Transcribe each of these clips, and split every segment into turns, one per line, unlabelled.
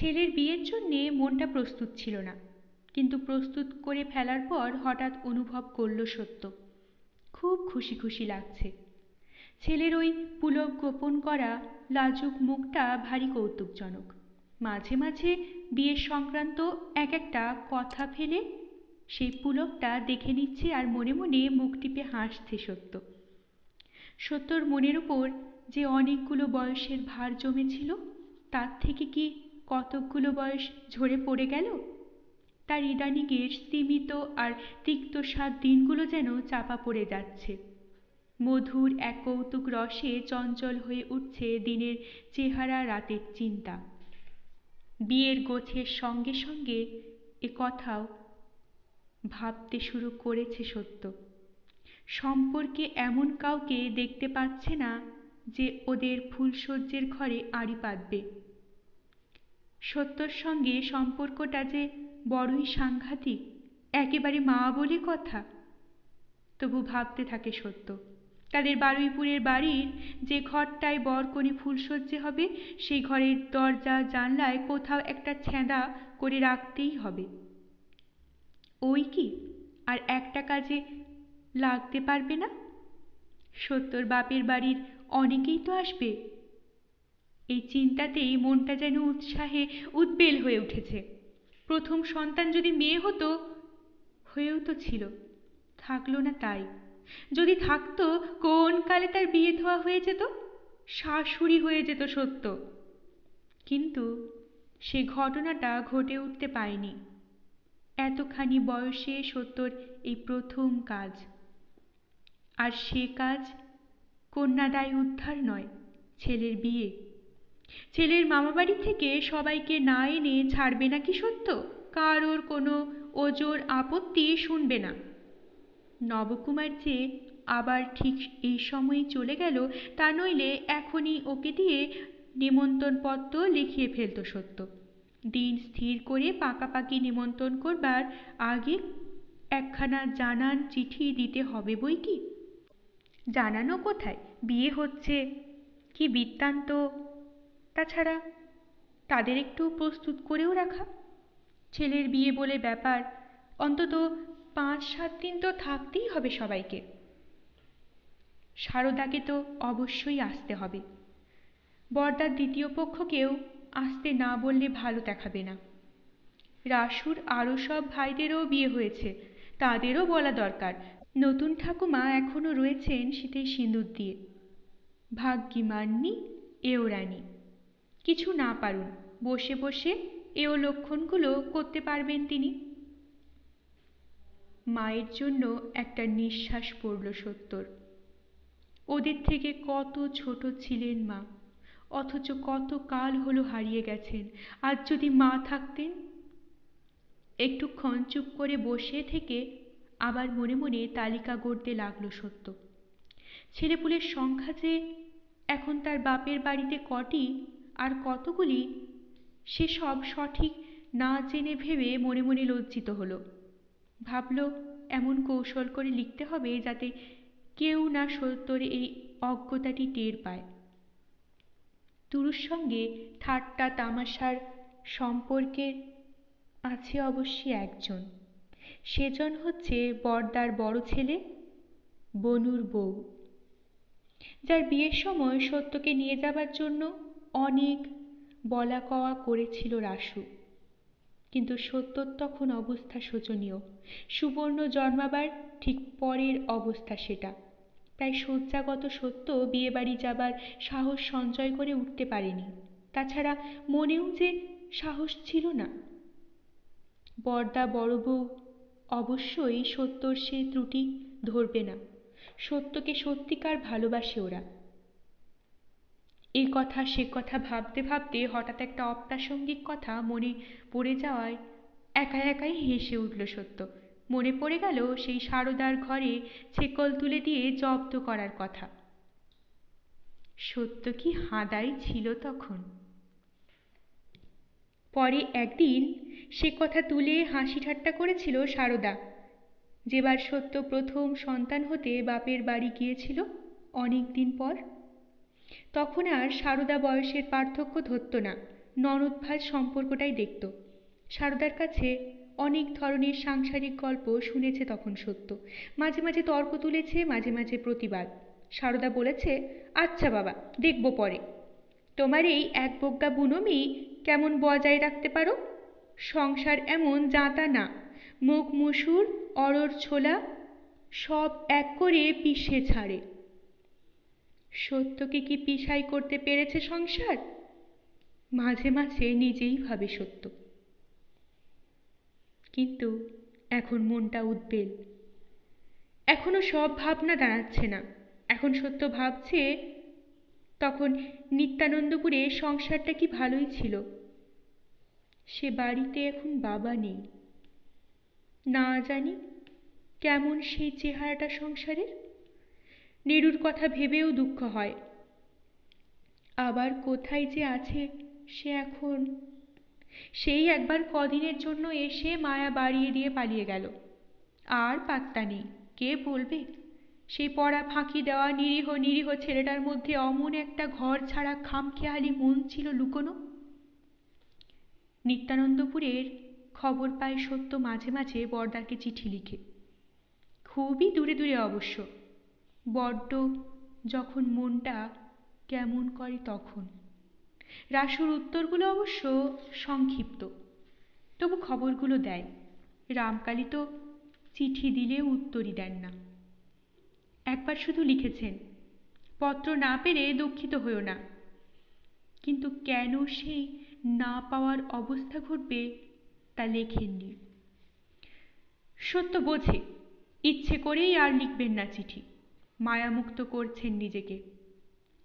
ছেলের বিয়ের জন্যে মনটা প্রস্তুত ছিল না, কিন্তু প্রস্তুত করে ফেলার পর হঠাৎ অনুভব করল সত্য খুব খুশি খুশি লাগছে। ছেলের ওই পুলক গোপন করা লাজুক মুখটা ভারী কৌতুকজনক। মাঝে মাঝে বিয়ের সংক্রান্ত এক একটা কথা ফেলে সেই পুলকটা দেখে নিচ্ছে আর মনে মনে মুখ টিপে হাসছে সত্য। সত্যর মনের উপর যে অনেকগুলো বয়সের ভার জমেছিল, তার থেকে কি কতকগুলো বয়স ঝরে পড়ে গেল। তার ইদানিংয়ের স্তিমিত আর তিক্ত স্বাদ দিনগুলো যেন চাপা পড়ে যাচ্ছে। মধুর এক কৌতুক রসে চঞ্চল হয়ে উঠছে দিনের চেহারা, রাতের চিন্তা। বিয়ের গোছের সঙ্গে সঙ্গে এ কথাও ভাবতে শুরু করেছে সত্য। সম্পর্কে এমন কাউকে দেখতে পাচ্ছে না যে ওদের ফুলশয্যের ঘরে আড়ি পাতবে। সত্যর সঙ্গে সম্পর্কটা যে বড়ই সাংঘাতিক, একেবারে মা বলে কথা। তবু ভাবতে থাকে সত্য, তাদের বারুইপুরের বাড়ির যে ঘরটায় বরকনে ফুলশয্যে হবে, সেই ঘরের দরজা জানলায় কোথাও একটা ছ্যাঁদা করে রাখতেই হবে। ওই কি আর একটা কাজে লাগতে পারবে না? সত্যর বাপের বাড়ির অনেকেই তো আসবে। এই চিন্তাতেই মনটা যেন উৎসাহে উদ্বেল হয়ে উঠেছে। প্রথম সন্তান যদি মেয়ে হতো, হয়েও তো ছিল, থাকলো না তাই। যদি থাকতো, কোন কালে তার বিয়ে থোয়া হয়ে যেত, শাশুড়ি হয়ে যেত সত্য। কিন্তু সে ঘটনাটা ঘটে উঠতে পায়নি। এতখানি বয়সে সত্যর এই প্রথম কাজ। আর সে কাজ কন্যাদায় উদ্ধার নয়, ছেলের বিয়ে। ছেলের মামাবাড়ি থেকে সবাইকে না এনে ছাড়বে নাকি সত্য? কারোর কোনো ওজোর আপত্তি শুনবে না। নবকুমার যে আবার ঠিক এই সময়ে চলে গেল, তা নইলে এখনই ওকে দিয়ে নিমন্ত্রণপত্র লিখিয়ে ফেলত সত্য। দিন স্থির করে পাকাপাকি নিমন্ত্রণ করবার আগে একখানা জানান চিঠি দিতে হবে বই কি। জানানো কোথায়, বিয়ে হচ্ছে কি বৃত্তান্ত, তাছাড়া তাদের একটু প্রস্তুত করেও রাখা। ছেলের বিয়ে বলে ব্যাপার, অন্তত 5-7 দিন তো থাকতেই হবে সবাইকে। সারদাকে তো অবশ্যই আসতে হবে। বরদার দ্বিতীয় পক্ষকেও আসতে না বললে ভালো দেখাবে না। রাসুর আরও সব ভাইদেরও বিয়ে হয়েছে, তাদেরও বলা দরকার। নতুন ঠাকুমা এখনো রয়েছেন শীতের সিঁদুর দিয়ে। ভাগ্যি মান্নি এও রানী, কিছু না পারুন, বসে বসে এও লক্ষণগুলো করতে পারবেন তিনি। মায়ের জন্য একটা নিঃশ্বাস পড়ল সত্যর। ওদের থেকে কত ছোট ছিলেন মা, অথচ কত কাল হলো হারিয়ে গেছেন। আজ যদি মা থাকতেন। একটুক্ষণ চুপ করে বসে থেকে আবার মনে মনে তালিকা গড়তে লাগলো সত্য। ছেলেপুলের সংখ্যা যে এখন তার বাপের বাড়িতে কটি আর কতগুলি, সেসব সঠিক না জেনে ভেবে মনে মনে লজ্জিত হলো। ভাবল এমন কৌশল করে লিখতে হবে যাতে কেউ না সত্তর এই অজ্ঞতাটি টের পায়। তুরুর সঙ্গে ঠাট্টা তামাশার সম্পর্কে আছে অবশ্যই একজন। সেজন হচ্ছে বরদার বড় ছেলে বনুর বউ, যার বিয়ের সময় সত্যকে নিয়ে যাবার জন্য অনেক বলা কওয়া করেছিল রাসু। কিন্তু সত্যর তখন অবস্থা শোচনীয়। সুবর্ণ জন্মাবার ঠিক পরের অবস্থা সেটা। প্রায় শয্যাগত সত্য বিয়েবাড়ি যাবার সাহস সঞ্চয় করে উঠতে পারেনি। তাছাড়া মনেও যে সাহস ছিল না। বরদা বড় বউ অবশ্যই সত্যর সে ত্রুটি ধরবে না। সত্যকে সত্যিকার ভালোবাসে ওরা। এই কথা সে কথা ভাবতে ভাবতে হঠাৎ একটা অপ্রাসঙ্গিক কথা মনে পড়ে যাওয়ায় একা একাই হেসে উঠল সত্য। মনে পড়ে গেল সেই সারদার ঘরে ছেকল তুলে দিয়ে জব্দ করার কথা। সত্য কি হাঁদাই ছিল তখন। পরে একদিন সে কথা তুলে হাসি ঠাট্টা করেছিল সারদা, যেবার সত্য প্রথম সন্তান হতে বাপের বাড়ি গিয়েছিল অনেক দিন পর। তখন আর সারদা বয়সের পার্থক্য ধরত না। ননদ ভাই সম্পর্কটাই দেখত। সারদার কাছে অনেক ধরনের সাংসারিক গল্প শুনেছে তখন সত্য। মাঝে মাঝে তর্ক তুলেছে, মাঝে মাঝে প্রতিবাদ। সারদা বলেছে, আচ্ছা বাবা, দেখব পরে। তোমার এই এক বজ্ঞা বুনমি কেমন বজায় রাখতে পারো? সংসার এমন জাঁতা না, মুখ মুসুর অরর ছোলা সব এক করে পিষে ছাড়ে। সত্যকে কি পিষাই করতে পেরেছে সংসার? মাঝে মাঝে নিজেই ভাবে সত্য। কিন্তু এখন মনটা উদ্বেল। এখনো সব ভাবনা দাঁড়াচ্ছে না। এখন সত্য ভাবছে, তখন নিত্যানন্দপুরে সংসারটা কি ভালোই ছিল। সে বাড়িতে এখন বাবা নেই। না জানি কেমন সেই চেহারাটা সংসারের। নীরুর কথা ভেবেও দুঃখ হয়। আবার কোথায় যে আছে সে এখন। সেই একবার কদিনের জন্য এসে মায়া বাড়িয়ে দিয়ে পালিয়ে গেল। আর পাত্তা নেই। কে বলবে সেই পড়া ফাঁকি দেওয়া নিরীহ নিরীহ ছেলেটার মধ্যে অমন একটা ঘর ছাড়া খামখেয়ালি মন ছিল লুকোনো? নিত্যানন্দপুরের খবর পায় সত্য মাঝে মাঝে বরদাকে চিঠি লিখে। খুবই দূরে দূরে অবশ্য। বড্ড যখন মনটা কেমন করে তখন। রাসুর উত্তরগুলো অবশ্য সংক্ষিপ্ত, তবু খবরগুলো দেয়। রামকালী তো চিঠি দিলেও উত্তরই দেন না। একবার শুধু লিখেছেন, পত্র না পেলে দুঃখিত হইও না। কিন্তু কেন সেই না পাওয়ার অবস্থা ঘটবে তা লেখেননি। সত্য বোঝে ইচ্ছে করেই আর লিখবেন না চিঠি। মায়ামুক্ত করছেন নিজেকে।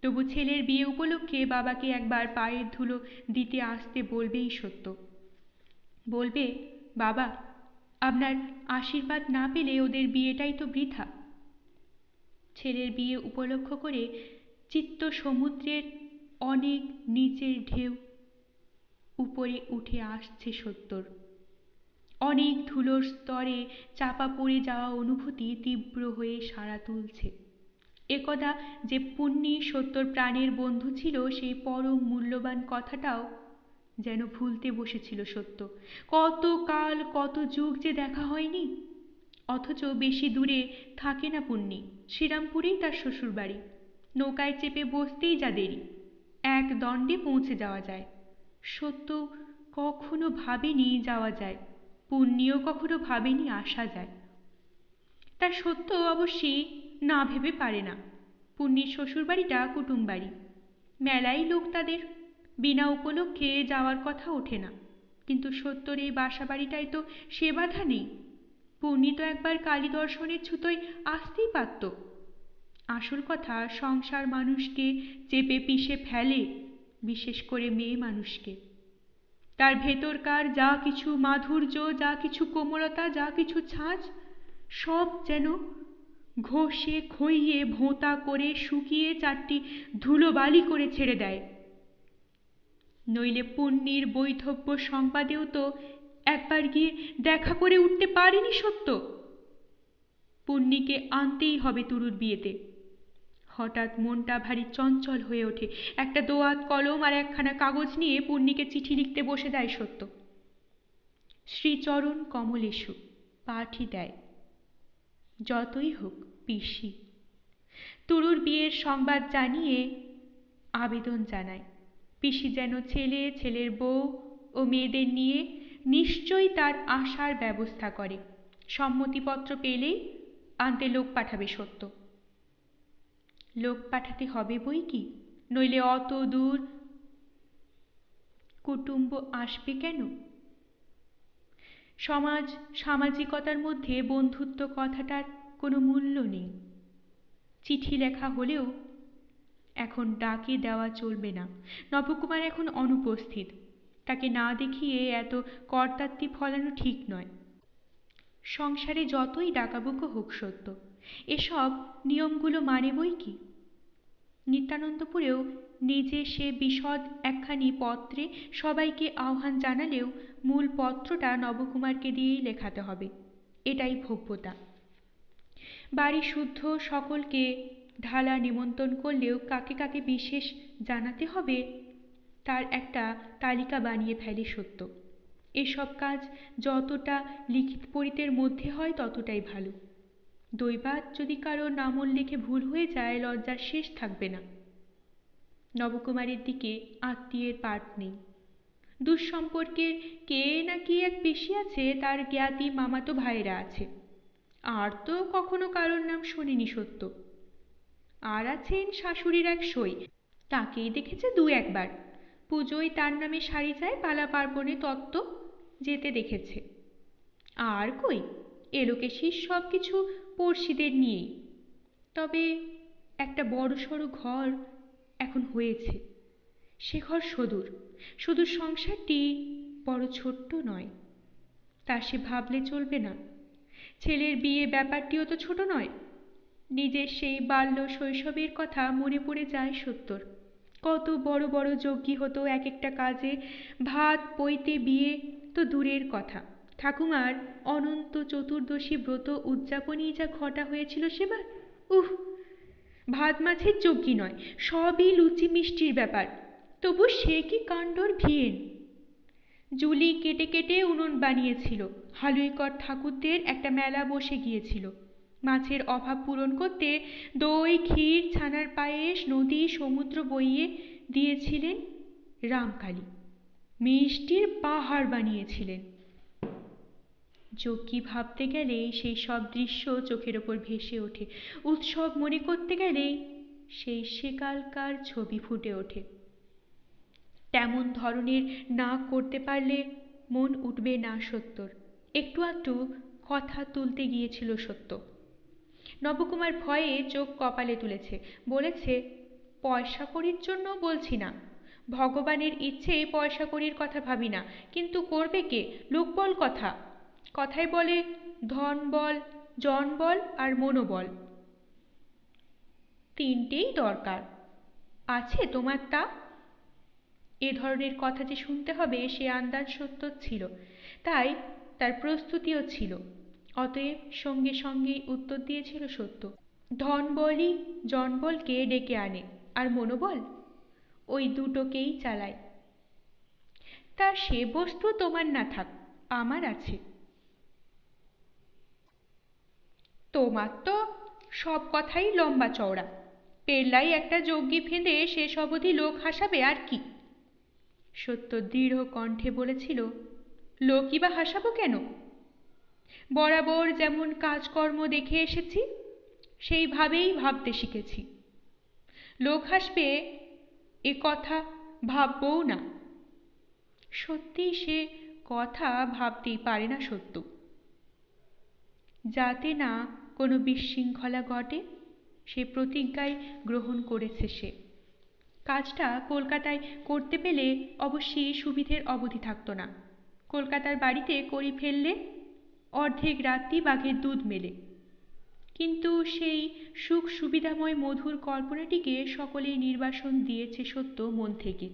তবু ছেলের বিয়ে উপলক্ষে বাবাকে একবার পায়ের ধুলো দিতে আসতে বলবেই সত্য। বলবে, বাবা, আপনার আশীর্বাদ না পেলে ওদের বিয়েটাই তো বৃথা। ছেলের বিয়ে উপলক্ষ করে চিত্ত সমুদ্রের অনেক নিচের ঢেউ উপরে উঠে আসছে সত্যর। অনেক ধুলোর স্তরে চাপা পড়ে যাওয়া অনুভূতি তীব্র হয়ে সাড়া তুলছে। একদা যে পুণ্যি সত্যর প্রাণের বন্ধু ছিল, সেই পরম মূল্যবান কথাটাও যেন ভুলতে বসেছিল সত্য। কত কাল কত যুগ যে দেখা হয়নি। অথচ বেশি দূরে থাকে না পুণ্যি। শ্রীরামপুরেই তার শ্বশুর বাড়ি। নৌকায় চেপে বসতেই যা দেরি, এক দণ্ডে পৌঁছে যাওয়া যায়। সত্য কখনো ভাবেনি যাওয়া যায়, পুণ্যিও কখনো ভাবেনি আসা যায়। তার সত্য অবশ্যই না ভেবে পারে না। পুণ্যির শ্বশুরবাড়িটা কুটুম বাড়ি, মেলাই লোক তাদের, বিনা উপলক্ষে যাওয়ার কথা ওঠে না। কিন্তু সত্যর এই বাসা বাড়িটায় তো সে বাধা নেই। পুণ্যি তো একবার কালী দর্শনের ছুতোয় আসতেই পারত। আসল কথা, সংসার মানুষকে চেপে পিষে ফেলে, বিশেষ করে মেয়ে মানুষকে। তার ভেতরকার যা কিছু মাধুর্য, যা কিছু কোমলতা, যা কিছু ছাঁচ, সব যেন ঘষে খইয়ে ভোঁতা করে শুকিয়ে চারটি ধুলোবালি করে ছেড়ে দেয়। নইলে পুণ্যির বৈধব্য সংবাদেও তো একবার গিয়ে দেখা করে উঠতে পারেনি সত্য। পুণ্যিকে আনতেই হবে তরুর বিয়েতে। হঠাৎ মনটা ভারী চঞ্চল হয়ে ওঠে। একটা দোয়াত কলম আর একখানা কাগজ নিয়ে পুণ্যিকে চিঠি লিখতে বসে যায় সত্য। শ্রীচরণ কমলেশু, পাঠই দেয়। যতই হোক পিসি। তরুর বিয়ের সংবাদ জানিয়ে আবেদন জানায়। পিসি যেন ছেলে, ছেলের বউ ও মেয়েদের নিয়ে নিশ্চয়ই তার আসার ব্যবস্থা করে। সম্মতিপত্র পেলেই আনতে লোক পাঠাবে সত্য। লোক পাঠাতে হবে বই কি, নইলে অত দূর কুটুম্ব আসবে কেন? সমাজ সামাজিকতার মধ্যে বন্ধুত্ব কথাটার কোনো মূল্য নেই। চিঠি লেখা হলেও এখন ডাকে দেওয়া চলবে না। নবকুমার এখন অনুপস্থিত। তাকে না দেখিয়ে এত কর্তাত্তি ফলানো ঠিক নয়। সংসারে যতই ডাকাবুকো হোক সত্য, এসব নিয়মগুলো মানে বই কি। নিত্যানন্দপুরেও নিজে সে বিশদ একখানি পত্রে সবাইকে আহ্বান জানালেও মূল পত্রটা নবকুমারকে দিয়েই লেখাতে হবে, এটাই ভব্যতা। বাড়ি শুদ্ধ সকলকে ঢালা নিমন্ত্রণ করলেও কাকে কাকে বিশেষ জানাতে হবে তার একটা তালিকা বানিয়ে ফেলে সত্য। এসব কাজ যতটা লিখিত পরিতের মধ্যে হয় ততটাই ভালো। দৈবাৎ যদি কারো নামল লিখে ভুল হয়ে যায়, লজ্জার শেষ থাকবে না। নবকুমারের দিকে আত্মীয়ের পাট নেই। দুঃসম্পর্কের কে নাকি এক পিসি আছে, তার জ্ঞাতি মামাতো ভাইয়েরা আছে। আর তো কখনো কারোর নাম শোনেনি সত্য। আর আছেন শাশুড়ির এক সই, তাকেই দেখেছে দু একবার। পুজোয় তার নামে শাড়ি চায়, পালা পার্বণে তত্ত্ব যেতে দেখেছে। আর কই, এলোকেশির সব কিছু পড়শিদের নিয়েই। তবে একটা বড়সড় ঘর এখন হয়েছে, সে ঘর সদূর। সদূর সংসারটি বড় ছোট্ট নয়, তা সে ভাবলে চলবে না। ছেলের বিয়ে ব্যাপারটিও তো ছোট নয়। নিজের সেই বাল্য শৈশবের কথা মনে পড়ে যায় সত্যর। কত বড় বড় যজ্ঞী হতো এক একটা কাজে। ভাত পৈতে বিয়ে তো দূরের কথা, ঠাকুমার অনন্ত চতুর্দশী ব্রত উদযাপনেই যা ঘটা হয়েছিল সেবার, উহ! ভাত মাছের যজ্ঞী নয়, সবই লুচি মিষ্টির ব্যাপার। তবু সে কি কাণ্ডর ভিয়েন! জুলি কেটে কেটে উনুন বানিয়েছিল। হালুইকর ঠাকুরদের একটা মেলা বসে গিয়েছিল। মাছের অভাব পূরণ করতে দই, ক্ষীর, ছানার পায়েস, নদী সমুদ্র বইয়ে দিয়েছিলেন রামকালী। মিষ্টির পাহাড় বানিয়েছিলেন। যজ্ঞী ভাবতে গেলেই সেই সব দৃশ্য চোখের ওপর ভেসে ওঠে। উৎসব মনে করতে গেলেই সেই সেকালকার ছবি ফুটে ওঠে। তেমন ধরনের না করতে পারলে মন উঠবে না সত্যর। একটু আধটু কথা তুলতে গিয়েছিল সত্য। নবকুমার ভয়ে চোখ কপালে তুলেছে। বলেছে, পয়সা কড়ির জন্য বলছি না, ভগবানের ইচ্ছেই পয়সা কড়ির কথা ভাবি না। কিন্তু করবে কে? লোকবল কথা। কথায় বলে ধন বল, জন বল আর মনোবল, তিনটেই দরকার। আছে তোমার তা? এ ধরনের কথা যে শুনতে হবে সে আন্দাজ সত্য ছিল, তাই তার প্রস্তুতিও ছিল। অতএব সঙ্গে সঙ্গেই উত্তর দিয়েছিল সত্য। ধন বলই জনবলকে ডেকে আনে, আর মনোবল ওই দুটোকেই চালায়। তা সে বস্তু তোমার না থাক, আমার আছে। তোমার তো সব কথাই লম্বা চওড়া। পেল্লাই একটা যজ্ঞী ফেঁদে শেষ অবধি লোক হাসাবে আর কি। সত্য দৃঢ় কণ্ঠে বলেছিল, লোকই বা হাসাবো কেন? বরাবর যেমন কাজকর্ম দেখে এসেছি সেইভাবেই ভাবতে শিখেছি। লোক হাসবে এ কথা ভাববও না। সত্যিই সে কথা ভাবতেই পারে না সত্য। যাতে না কোনো বিশৃঙ্খলা ঘটে সে প্রতিজ্ঞাই গ্রহণ করেছে সে। কাজটা কলকাতায় করতে পেলে অবশ্যই সুবিধের অবধি থাকত না। কলকাতার বাড়িতে করি ফেললে অর্ধেক রাত্রি বাঘের দুধ মেলে। কিন্তু সেই সুখ সুবিধাময় মধুর কল্পনাটিকে সকলেই নির্বাসন দিয়েছে সত্য মন থেকে।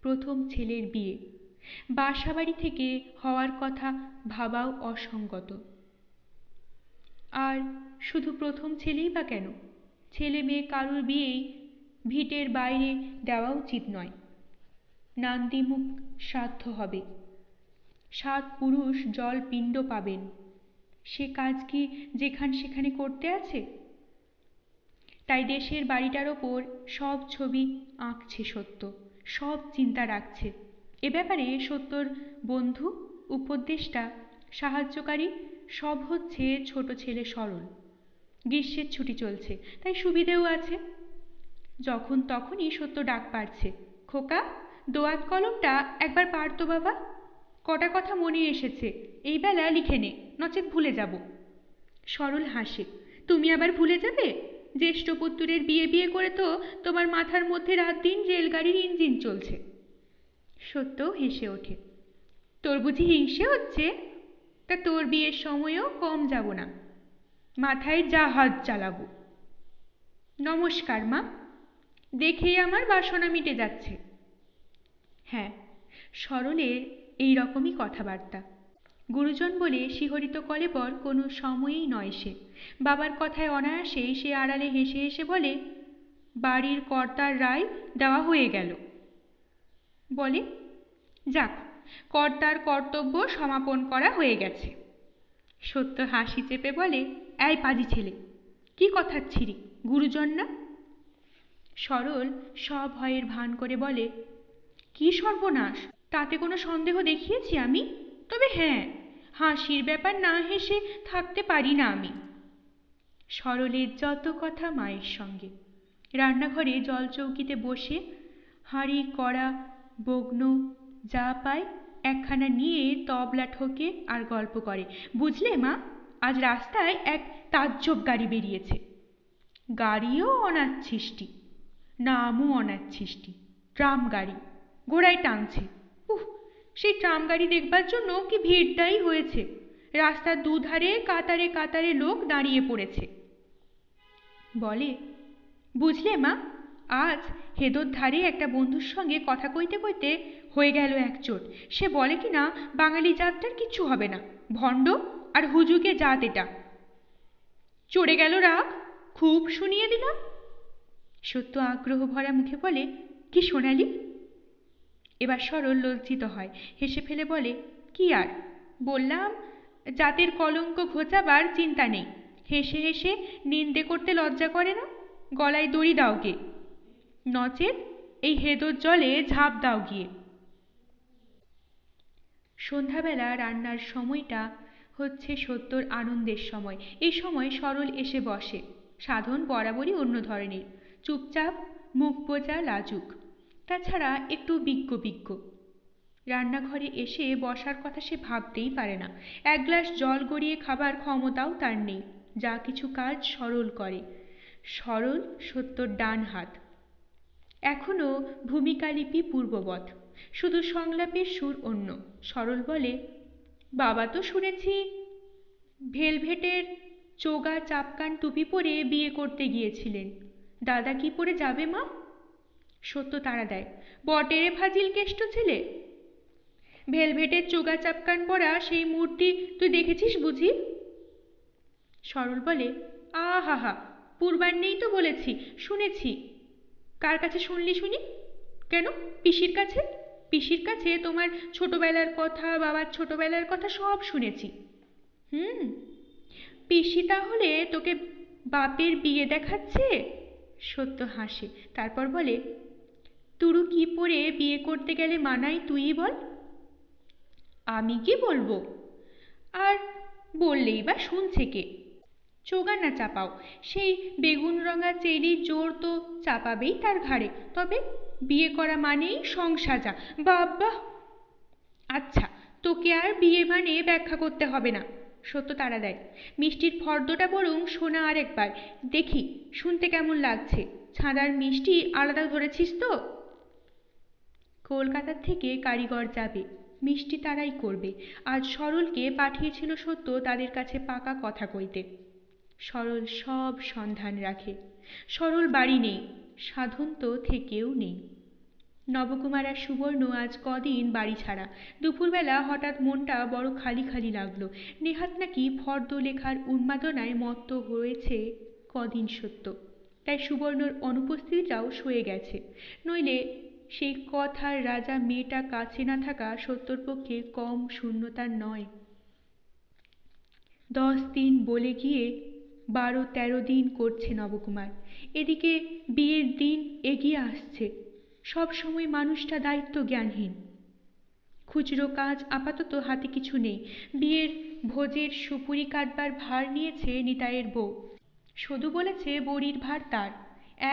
প্রথম ছেলের বিয়ে, বাসাবাড়ি থেকে হওয়ার কথা ভাবাও অসঙ্গত। আর শুধু প্রথম ছেলেই বা কেন? ছেলে মেয়ে কারুর বিয়েই ভিটের বাইরে দেওয়া উচিত নয়। নান্দিমুখ শ্রাদ্ধ হবে, 7 পুরুষ জল পিণ্ড পাবেন। সে কাজ কি যেখান সেখানে করতে আছে? তাই দেশের বাড়িটার ওপর সব ছবি আঁকছে সত্য, সব চিন্তা রাখছে। এ ব্যাপারে সত্যর বন্ধু, উপদেষ্টা, সাহায্যকারী সব হচ্ছে ছোট ছেলে সরল। গ্রীষ্মের ছুটি চলছে, তাই সুবিধেও আছে। যখন তখনই সত্য ডাক পাড়ছে, খোকা, দোয়াত কলমটা একবার পাড় তো বাবা। কটা কথা মনে এসেছে, এই বেলা লিখে নে, নচেত ভুলে যাব। সরল হাসে, তুমি আবার ভুলে যাবে? জ্যেষ্ঠ পুত্রের বিয়ে বিয়ে করে তো তোমার মাথার মধ্যে রাত দিন রেলগাড়ির ইঞ্জিন চলছে। সত্যও হেসে ওঠে, তোর বুঝি হিংসে হচ্ছে? তা তোর বিয়ের সময়ও কম যাব না, মাথায় জাহাজ চালাবো। নমস্কার মা, দেখেই আমার বাসনা মিটে যাচ্ছে। হ্যাঁ, সরলের এই রকমই কথাবার্তা। গুরুজন বলে শিহরিত কলেবর কোনো সময়েই নয় সে। বাবার কথায় অনায়াসেই সে আড়ালে হেসে হেসে বলে, বাড়ির কর্তার রায় দেওয়া হয়ে গেল। বলে, যাক, কর্তার কর্তব্য সমাপন করা হয়ে গেছে। সত্য হাসি চেপে বলে, এই পাজি ছেলে, কি কথার ছিরি, গুরুজন না? সরল সভয়ের ভান করে বলে, কি সর্বনাশ, তাতে কোনো সন্দেহ দেখিয়েছি আমি? তবে হ্যাঁ, হাসির ব্যাপার না হেসে থাকতে পারি না আমি। সরলের যত কথা মায়ের সঙ্গে। রান্নাঘরে জলচৌকিতে বসে হাঁড়ি কড়া বগ্ন যা পায় একখানা নিয়ে তবলা ঠোকে আর গল্প করে। বুঝলে মা, আজ রাস্তায় এক তাজ্জব গাড়ি বেরিয়েছে। গাড়িও অনাচ্ছিষ্টি, নামও অনাচ্ছিষ্টি, ট্রাম গাড়ি, ঘোড়ায় টানছে। উহ, সেই ট্রাম গাড়ি দেখবার জন্য কি ভিড়টাই হয়েছে। রাস্তার দুধারে কাতারে কাতারে লোক দাঁড়িয়ে পড়েছে। বলে, বুঝলে মা, আজ হেদোর ধারে একটা বন্ধুর সঙ্গে কথা কইতে কইতে হয়ে গেল একচোট। সে বলে কি না বাঙালি জাতটার কিচ্ছু হবে না, ভণ্ড আর হুজুগে জাত এটা। চড়ে গেল রাগ, খুব শুনিয়ে দিলাম। সত্য আগ্রহ ভরা মুখে বলে, কি শোনালি? এবার সরল লজ্জিত হয়, হেসে ফেলে বলে, কি আর বললাম, জাতের কলঙ্ক ঘোচাবার চিন্তা নেই। হেসে হেসে নিন্দে করতে লজ্জা করে না? গলায় দড়ি দাও গে, নচেত এই হেদোর জলে ঝাঁপ দাও গিয়ে। সন্ধ্যাবেলা রান্নার সময়টা হচ্ছে সত্যর আনন্দের সময়। এই সময় সরল এসে বসে। সাধন বরাবরই অন্য ধরনের, চুপচাপ, মুখ বোঝা, লাজুক, তাছাড়া একটু বিজ্ঞ। রান্নাঘরে এসে বসার কথা সে ভাবতেই পারে না। এক গ্লাস জল গড়িয়ে খাবার ক্ষমতাও তার নেই। যা কিছু কাজ সরল করে। সরল সত্যর ডান হাত। এখনো ভূমিকালিপি পূর্ববৎ, শুধু সংলাপের সুর অন্য। সরল বলে, বাবা তো শুনেছি ভেলভেটের চোগা চাপকান টুপি পরে বিয়ে করতে গিয়েছিলেন। দাদা কি পরে যাবে মা? সত্য তাড়া দেয়, বটেরে ফাজিল কেষ্ট ছেলে। ভেলভেটের চোগা চাপকান পরা সেই মূর্তি তুই দেখেছিস বুঝি? সরল বলে, আহা, পূর্বান্নেই তো বলেছি, শুনেছি। কার কাছে শুনলি শুনি? কেন, পিসির কাছে। পিসির কাছে তোমার ছোটবেলার কথা, বাবার ছোটবেলার কথা সব শুনেছি। পিসি তাহলে তোকে বাপের বিয়ে দেখাচ্ছে? সত্য হাসে, তারপর বলে, তুরু কি পরে বিয়ে করতে গেলে মানাই তুই বল? আমি কি বলবো? আর বললেই বা শুনছে কে? চোগা না চাপাও, সেই বেগুন রঙা চেলির জোর তো চাপাবেই তার ঘাড়ে। তবে বিয়ে করা মানেই সংসাজা। বাবা, আচ্ছা, তোকে আর বিয়ে মানে ব্যাখ্যা করতে হবে না। সত্য তাড়া দেয়, মিষ্টির ফর্দটা বরং শোনা আরেকবার, দেখি শুনতে কেমন লাগছে। ছাঁদার মিষ্টি আলাদা ধরেছিস তো? কলকাতার থেকে কারিগর যাবে, মিষ্টি তারাই করবে। আজ সরলকে পাঠিয়েছিল সত্য তাদের কাছে পাকা কথা কইতে। সরল সব সন্ধান রাখে। সরল বাড়ি নেই, সাধন তো থেকেও নেই। নবকুমার আর সুবর্ণ আজ কদিন বাড়ি ছাড়া। দুপুরবেলা হঠাৎ মনটা বড় খালি খালি লাগলো। নেহাত নাকি ফর্দ লেখার উন্মাদনায় মত্ত হয়েছে কদিন সত্য, তাই সুবর্ণর অনুপস্থিতিটাও সয়ে গেছে। নইলে সেই কথার রাজা মেয়েটা কাছে না থাকা সত্যর পক্ষে কম শূন্যতার নয়। 10 দিন বলে গিয়ে 12-13 দিন করছে নবকুমার। এদিকে বিয়ের দিন এগিয়ে আসছে। সব সময় মানুষটা দায়িত্ব জ্ঞানহীন। খুচরো কাজ আপাতত হাতে কিছু নেই। বিয়ের ভোজের সুপুরি কাটবার ভার নিয়েছে নিতাইয়ের বউ। সদু বলেছে বড়ির ভার তার।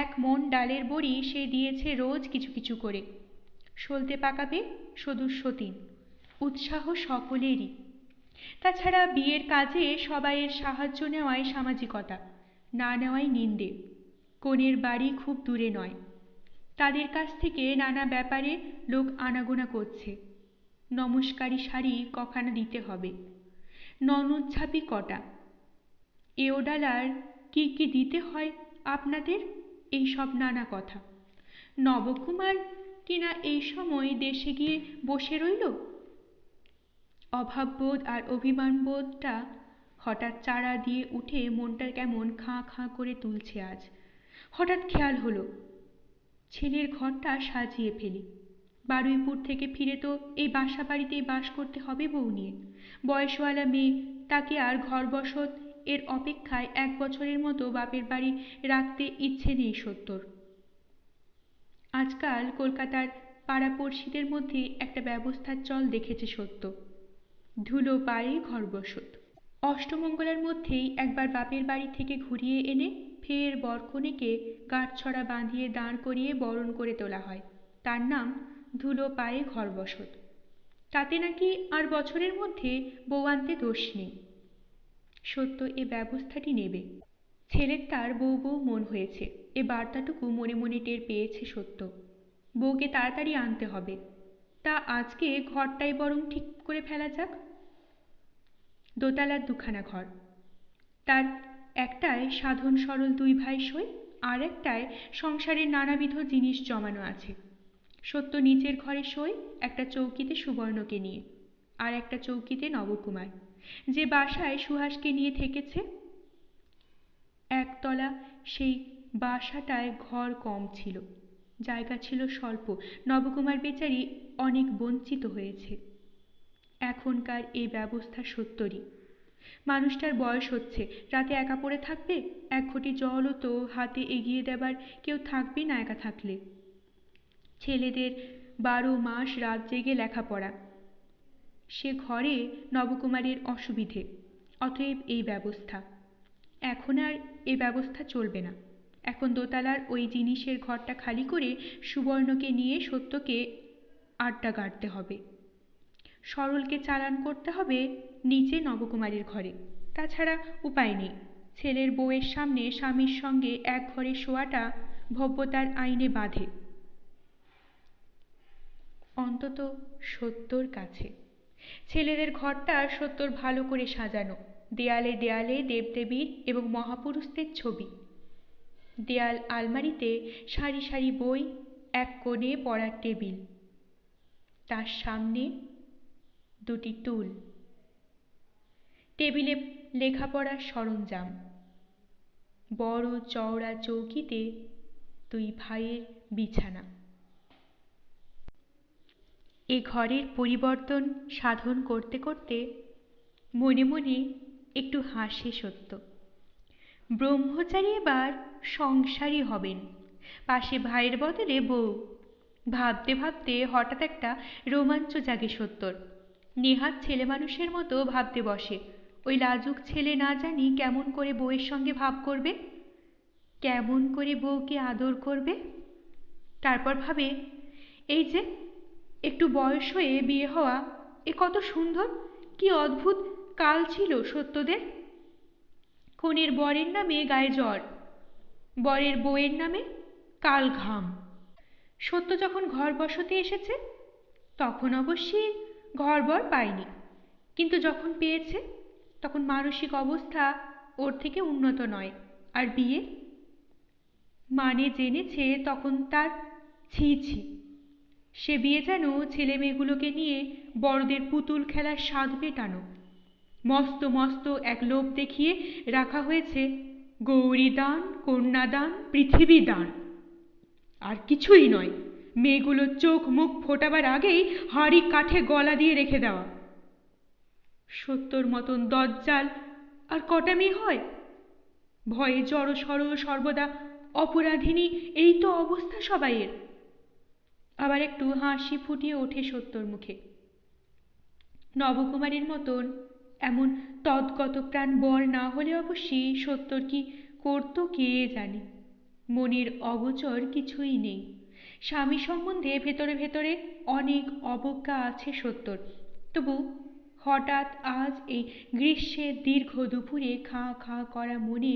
1 মণ ডালের বড়ি সে দিয়েছে রোজ কিছু কিছু করে। সলতে পাকাবে সদুর সতীন। উৎসাহ সকলেরই। তাছাড়া বিয়ের কাজে সবাইয়ের সাহায্য নেওয়াই সামাজিকতা, না নেওয়াই নিন্দে। কনের বাড়ি খুব দূরে নয়, তাদের কাছ থেকে নানা ব্যাপারে লোক আনাগোনা করছে। নমস্কারী শাড়ি কখানা দিতে হবে, ননদ ঝাঁপি কটা, এওডালার কি কি দিতে হয় আপনাদের, এই সব নানা কথা। নবকুমার কিনা এই সময় দেশে গিয়ে বসে রইল। অভাববোধ আর অভিমানবোধটা হঠাৎ চারা দিয়ে উঠে মনটা কেমন খাঁ খাঁ করে তুলছে আজ। হঠাৎ খেয়াল হলো, ছেলের ঘরটা সাজিয়ে ফেলি। বারুইপুর থেকে ফিরে তো এই বাসা বাড়িতেই বাস করতে হবে বউ নিয়ে। বয়সওয়ালা মেয়ে, তাকে আর ঘর বসত এর অপেক্ষায় 1 বছরের মতো বাপের বাড়ি রাখতে ইচ্ছে নেই সত্যর। আজকাল কলকাতার পাড়াপড়শিদের মধ্যে একটা ব্যবস্থার চল দেখেছে সত্য, ধুলো পায়ে ঘর বসত। অষ্টমঙ্গলার মধ্যেই একবার বাপের বাড়ি থেকে ঘুরিয়ে এনে ফের বরকনেকে গাঁটছড়া বাঁধিয়ে দাঁড় করিয়ে বরণ করে তোলা হয়। তার নাম ধুলো পায়ে ঘর বসত। তাতে নাকি আর বছরের মধ্যে বউ আনতে দোষ নেই। সত্য এ ব্যবস্থাটি নেবে। ছেলের তার বউ বউ মন হয়েছে, এ বার্তাটুকু মনে মনে টের পেয়েছে সত্য। বউকে তাড়াতাড়ি আনতে হবে। তা আজকে ঘরটাই বরং ঠিক করে ফেলা যাক। দোতলার 2খানা ঘর, তার একটায় সাধন সরল 2 ভাই সই, আর একটায় সংসারের নানাবিধ জিনিস জমানো আছে। সত্য নিচের ঘরে সই একটা চৌকিতে সুবর্ণকে নিয়ে, আর একটা চৌকিতে নবকুমার, যে বাসায় সুহাসকে নিয়ে থেকেছে। একতলা সেই বাসাটায় ঘর কম ছিল, জায়গা ছিল স্বল্প। নবকুমার বেচারি অনেক বঞ্চিত হয়েছে। এখনকার এই ব্যবস্থা সত্যরই। মানুষটার বয়স হচ্ছে, রাতে একা পড়ে থাকবে? 1 ঘটি জলও তো হাতে এগিয়ে দেবার কেউ থাকবে না একা থাকলে। ছেলেদের 12 মাস রাত জেগে লেখাপড়া, সে ঘরে নবকুমারের অসুবিধে। অতএব এই ব্যবস্থা। এখন আর এ ব্যবস্থা চলবে না। এখন দোতলার ওই জিনিসের ঘরটা খালি করে সুবর্ণকে নিয়ে সত্যকে আড্ডা গাড়তে হবে। সরলকে চালান করতে হবে নিচে নবকুমারের ঘরে। তাছাড়া উপায় নেই। ছেলের বউয়ের সামনে স্বামীর সঙ্গে এক ঘরে শোয়াটা ভব্যতার আইনে বাধে, অন্তত সত্যর কাছে। ছেলেদের ঘরটা সত্যর ভালো করে সাজানো, দেয়ালে দেয়ালে দেবদেবীর এবং মহাপুরুষদের ছবি। দেয়াল আলমারিতে সারি সারি বই, এক কোণে পড়ার টেবিল, তার সামনে 2টি টুল, টেবিলে লেখাপড়ার সরঞ্জাম, বড় চওড়া চৌকিতে 2 ভাইয়ের বিছানা। এ ঘরের পরিবর্তন সাধন করতে করতে মনে মনে একটু হাসে সত্য। ব্রহ্মচারী এবার সংসারী হবেন, পাশে ভাইয়ের বদলে বউ। ভাবতে ভাবতে হঠাৎ একটা রোমাঞ্চ জাগে সত্যর। নেহাত ছেলে মানুষের মতো ভাবতে বসে, ওই লাজুক ছেলে না জানি কেমন করে বউয়ের সঙ্গে ভাব করবে, কেমন করে বউকে আদর করবে। তারপর ভাবে, এই যে একটু বয়স হয়ে বিয়ে হওয়া, এ কত সুন্দর, কি অদ্ভুত কাল ছিল সত্যদের। কনের বরের নামে গায়ে জ্বর, বরের বউয়ের নামে কাল ঘাম। সত্য যখন ঘর বসতে এসেছে তখন অবশ্যই ঘর বর পায়নি, কিন্তু যখন পেয়েছে তখন মানসিক অবস্থা ওর থেকে উন্নত নয়। আর বিয়ে মানে জেনেছে তখন তার ছি ছি। সে বিয়ে যেন ছেলে মেয়েগুলোকে নিয়ে বড়দের পুতুল খেলার স্বাদ মেটানো। মস্ত মস্ত এক লোভ দেখিয়ে রাখা হয়েছে, গৌরী দান, কন্যাদান, পৃথিবী দান। আর কিছুই নয়, মেয়েগুলোর চোখ মুখ ফোটাবার আগেই হাঁড়ি কাঠে গলা দিয়ে রেখে দেওয়া। সত্যর মতন দজ্জাল আর কটা মেয়ে হয়? ভয়ে জড় সড় সর্বদা অপরাধিনী, এই তো অবস্থা সবাইয়ের। আবার একটু হাসি ফুটিয়ে ওঠে সত্যর মুখে। নবকুমারের মতন এমন তদ্গত প্রাণ বর না হলে অবশ্যই সত্যর কি করতো কে জানে। মনের অগোচর কিছুই নেই। স্বামী সম্বন্ধে ভেতরে ভেতরে অনেক অবজ্ঞা আছে সত্যর। তবু হঠাৎ আজ এই গ্রীষ্মের দীর্ঘ দুপুরে খাঁ খাঁ করা মনে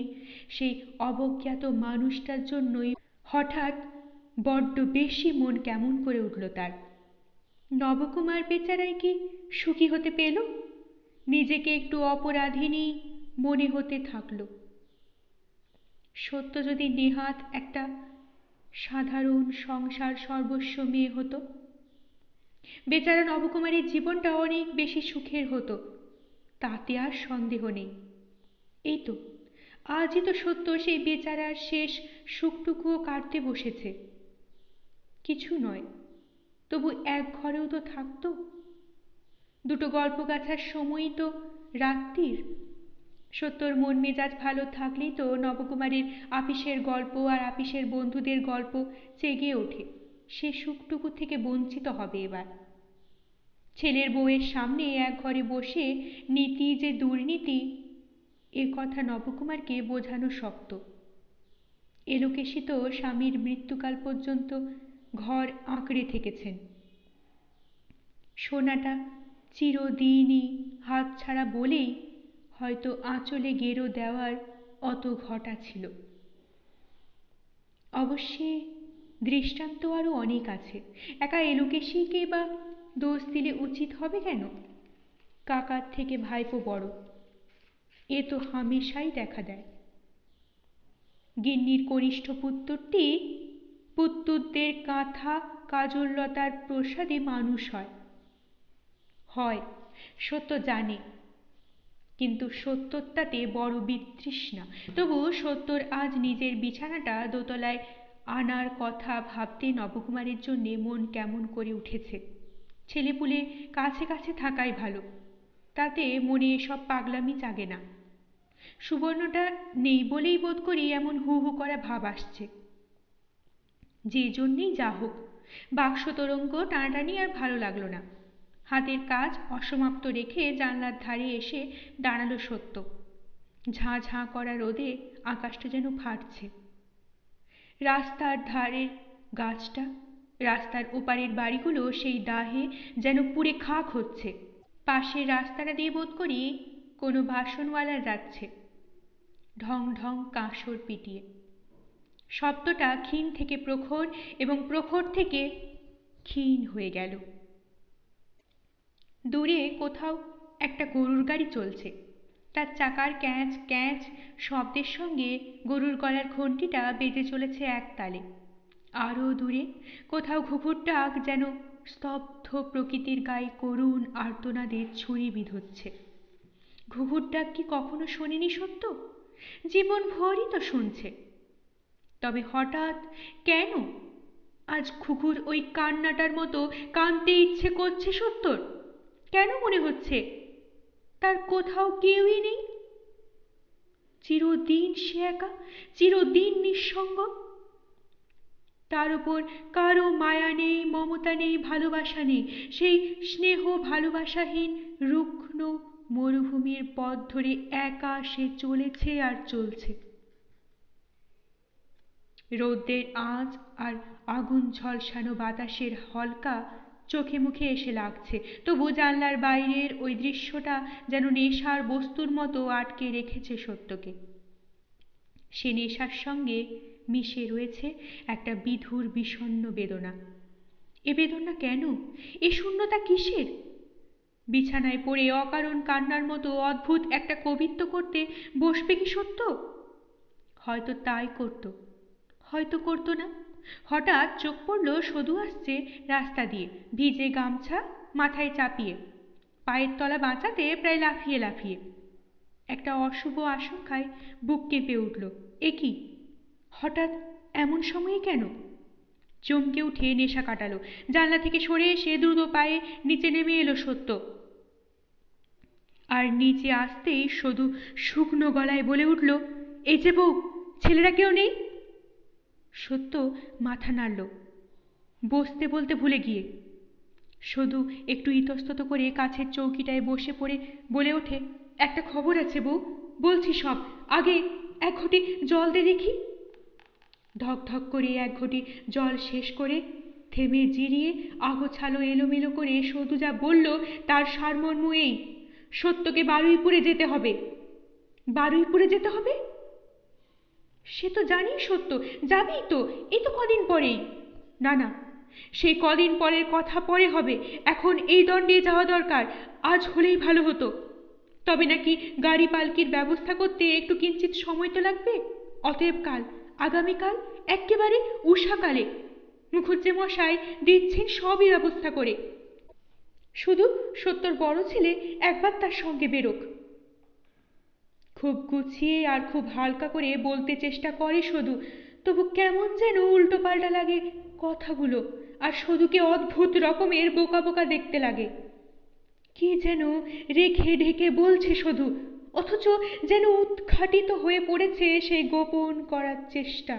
সেই অবজ্ঞাত মানুষটার জন্যই হঠাৎ বড্ড বেশি মন কেমন করে উঠল তার। নবকুমার বেচারাই কি সুখী হতে পেল? নিজেকে একটু অপরাধিনী মনে হতে থাকল। সত্য যদি নেহাত একটা সাধারণ সংসার সর্বস্ব মেয়ে হতো, বেচারা নবকুমারের জীবনটা অনেক বেশি সুখের হতো, তাতে আর সন্দেহ নেই। এই তো আজই তো সত্য সেই বেচারার শেষ সুখটুকুও কাটতে বসেছে। কিছু নয়, তবু এক ঘরেও তো থাকতো। দুটো গল্প গাছার সময়ই তো রাত্রির। সত্যর মন মেজাজ ভালো থাকলেই তো নবকুমারের আপিসের গল্প আর আপিসের বন্ধুদের গল্প জেগে ওঠে। সে সুখটুকু থেকে বঞ্চিত হবে এবার। ছেলের বউয়ের সামনে এক ঘরে বসে নীতি যে দুর্নীতি, এ কথা নবকুমারকে বোঝানো শক্ত। এলোকেশী তো স্বামীর মৃত্যুকাল পর্যন্ত ঘর আঁকড়ে থেকেছেন। সোনাটা চিরদিনই হাতছাড়া বলেই হয়তো আঁচলে গেরো দেওয়ার অত ঘটা ছিল। অবশ্যই দৃষ্টান্ত আরও অনেক আছে। একা এলোকেশীকে বা দোষ দিলে উচিত হবে কেন? কাকার থেকে ভাইপো বড়, এ তো হামেশাই দেখা দেয়। গিন্নির কনিষ্ঠ পুত্তরটি পুত্তুরদের কাঁথা কাজললতার প্রসাদে মানুষ হয়, সত্য জানে, কিন্তু সত্যটাতে বড় বিতৃষ্ণা। তবু সত্যর আজ নিজের বিছানাটা দোতলায় আনার কথা ভাবতে নবকুমারের জন্য মন কেমন করে উঠেছে। ছেলেপুলে কাছে কাছে থাকাই ভালো, তাতে মনে এসব পাগলামি জাগে না। সুবর্ণটা নেই বলেই বোধ করি এমন হু হু করা ভাব আসছে। যে জন্যেই যা হোক, বাক্স তরঙ্গ টানাটানি আর ভালো লাগলো না। হাতের কাজ অসমাপ্ত রেখে জানলার ধারে এসে দাঁড়ালো সত্য। ঝাঁ ঝাঁ করা রোদে আকাশটা যেন ফাটছে। রাস্তার ধারের গাছটা, রাস্তার ওপারের বাড়িগুলো সেই দাহে যেন পুড়ে খাক হচ্ছে। পাশের রাস্তাটা দিয়ে বোধ করি কোনো বাসনওয়ালার যাচ্ছে, ঢং ঢং কাঁসর পিটিয়ে। শব্দটা ক্ষীণ থেকে প্রখর এবং প্রখর থেকে ক্ষীণ হয়ে গেল। দূরে কোথাও একটা গরুর গাড়ি চলছে। তার চাকার ক্যাঁচ ক্যাঁচ শব্দের সঙ্গে গরুর গলার ঘণ্টিটা বেজে চলেছে এক তালে। আরও দূরে কোথাও ঘুঘুর ডাক যেন স্তব্ধ প্রকৃতির গায়ে করুণ আর্তনাদের ছুরি বিঁধচ্ছে। ঘুঘুর ডাক কি কখনো শোনেনি সত্য? জীবন ভরই তো শুনছে। তবে হঠাৎ কেন আজ ঘুঘুর ওই কান্নাটার মতো কাঁদতে ইচ্ছে করছে সত্যর? কেন মনে হচ্ছে তার কোথাও কেউই নেই? চিরদিন সে একা, চিরদিন নিঃসঙ্গ। তার উপর কারো মায়া নেই, মমতা নেই, ভালোবাসা নেই। সেই স্নেহ ভালোবাসাহীন রুগ্ন মরুভূমির পথ ধরে একা সে চলেছে আর চলছে। রৌদ্রের আঁচ আর আগুন ঝলসানো বাতাসের হলকা চোখে মুখে এসে লাগছে, তবু জানলার বাইরের ওই দৃশ্যটা যেন নেশার বস্তুর মতো আটকে রেখেছে সত্যকে। সে নেশার সঙ্গে মিশে রয়েছে একটা বিধুর বিষণ্ণ বেদনা। এ বেদনা কেন? এ শূন্যতা কিসের? বিছানায় পড়ে অকারণ কান্নার মতো অদ্ভুত একটা কবিত্ব করতে বসবে কি সত্য? হয়তো তাই করত, হয়তো করতো না। হঠাৎ চোখ পড়ল সধু আসছে রাস্তা দিয়ে, ভিজে গামছা মাথায় চাপিয়ে, পায়ের তলা বাঁচাতে প্রায় লাফিয়ে লাফিয়ে। একটা অশুভ আশঙ্কায় বুক কেঁপে উঠল। এ কি হঠাৎ এমন সময়ে কেন? চমকে উঠে নেশা কাটালো। জানলা থেকে সরে এসে দ্রুত পায়ে নিচে নেমে এলো সত্য। আর নিচে আসতেই সধু শুকনো গলায় বলে উঠল, এই যে বউ, ছেলেরা কেউ নেই? সত্য মাথা নাড়ল, বসতে বলতে ভুলে গিয়ে। সধু একটু ইতস্তত করে কাছের চৌকিটায় বসে পড়ে বলে ওঠে, একটা খবর আছে বউ, বলছি সব, আগে এক ঘটি জল দে দেখি। ধক ধক করে এক ঘটি জল শেষ করে থেমে জিরিয়ে আগোছালো এলোমেলো করে সধু যা বলল তার সারমর্ম এই, সত্যকে বারুইপুরে যেতে হবে। বারুইপুরে যেতে হবে? সে তো জানি সত্য, যাবি তো, এই তো কদিন পরেই। না না, সেই কদিন পরের কথা পরে হবে, এখন এই দণ্ডে যাওয়া দরকার, আজ হলেই ভালো হতো। তবে নাকি গাড়ি পালকির ব্যবস্থা করতে একটু কিঞ্চিত সময় তো লাগবে। অতএব কাল, আগামীকাল, একেবারে উষাকালে মুখুজ্জে মশাই দিচ্ছেন সবই ব্যবস্থা করে। শুধু সত্যর বড় ছেলে একবার তার সঙ্গে বেরোক। খুব গুছিয়ে আর খুব হালকা করে বলতে চেষ্টা করে সদু, তবু কেমন যেন উল্টো পাল্টা লাগে কথাগুলো, আর সদুকে অদ্ভুত রকমের বোকা বোকা দেখতে লাগে। কি যেন রেখে ঢেকে বলছে সদু, অথচ যেন উদ্ঘাটিত হয়ে পড়েছে সেই গোপন করার চেষ্টা।